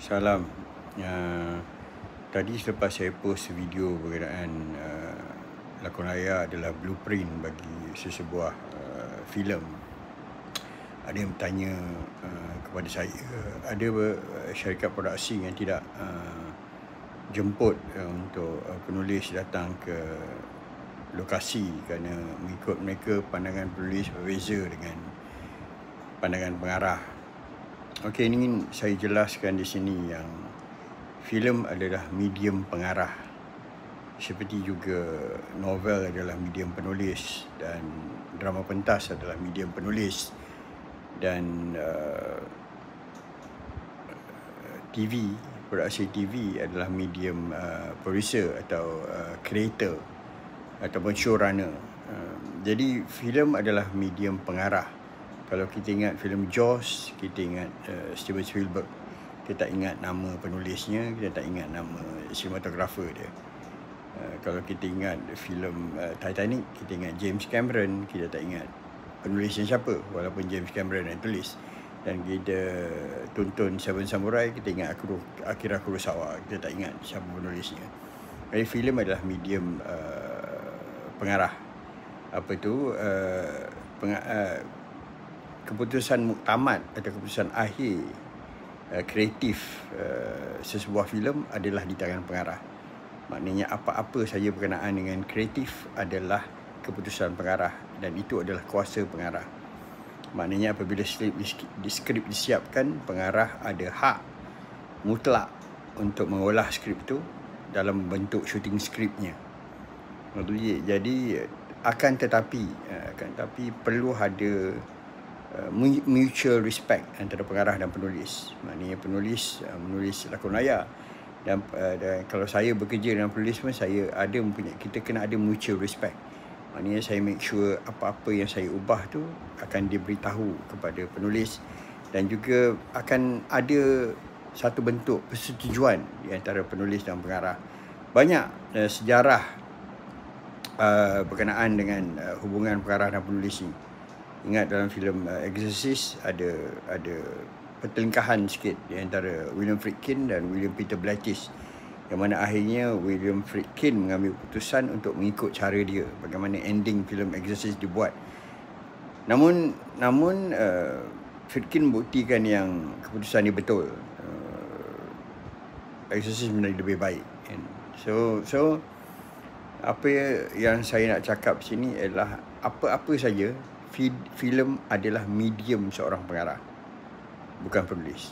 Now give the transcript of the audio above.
Salam. Tadi selepas saya post video berkenaan lakon raya adalah blueprint bagi sesebuah filem, ada yang bertanya kepada saya, ada syarikat produksi yang tidak jemput untuk penulis datang ke lokasi kerana mengikut mereka pandangan penulis berbeza dengan pandangan pengarah. Okey, ini saya jelaskan di sini yang filem adalah medium pengarah, seperti juga novel adalah medium penulis dan drama pentas adalah medium penulis, dan TV, produksi TV adalah medium producer atau creator ataupun showrunner. Jadi filem adalah medium pengarah. Kalau kita ingat filem Jaws, kita ingat Steven Spielberg, kita tak ingat nama penulisnya, kita tak ingat nama sinematografer dia. Kalau kita ingat filem Titanic, kita ingat James Cameron, kita tak ingat penulisnya siapa, walaupun James Cameron yang tulis. Dan kita tonton Seven Samurai, kita ingat Akira Kurosawa, kita tak ingat siapa penulisnya. Jadi filem adalah medium pengarah. Apa tu? Keputusan muktamad atau keputusan akhir kreatif sesebuah filem adalah di tangan pengarah. Maknanya apa-apa saja berkenaan dengan kreatif adalah keputusan pengarah, dan itu adalah kuasa pengarah. Maknanya apabila skrip disiapkan, pengarah ada hak mutlak untuk mengolah skrip itu dalam bentuk shooting skripnya. Jadi akan tetapi perlu ada mutual respect antara pengarah dan penulis. Maknanya penulis menulis lakon raya, dan kalau saya bekerja dengan penulis pun kita kena ada mutual respect. Maknanya saya make sure apa-apa yang saya ubah tu akan diberitahu kepada penulis, dan juga akan ada satu bentuk persetujuan di antara penulis dan pengarah. Banyak sejarah berkenaan dengan hubungan pengarah dan penulis ni. Ingat dalam filem Exorcist ada pertelingkahan sikit di antara William Friedkin dan William Peter Blatty, yang mana akhirnya William Friedkin mengambil keputusan untuk mengikut cara dia, bagaimana ending filem Exorcist dibuat. Namun Friedkin buktikan yang keputusan dia betul. Exorcist menjadi lebih baik. So apa yang saya nak cakap sini adalah apa-apa saja, filem adalah medium seorang pengarah, bukan penulis.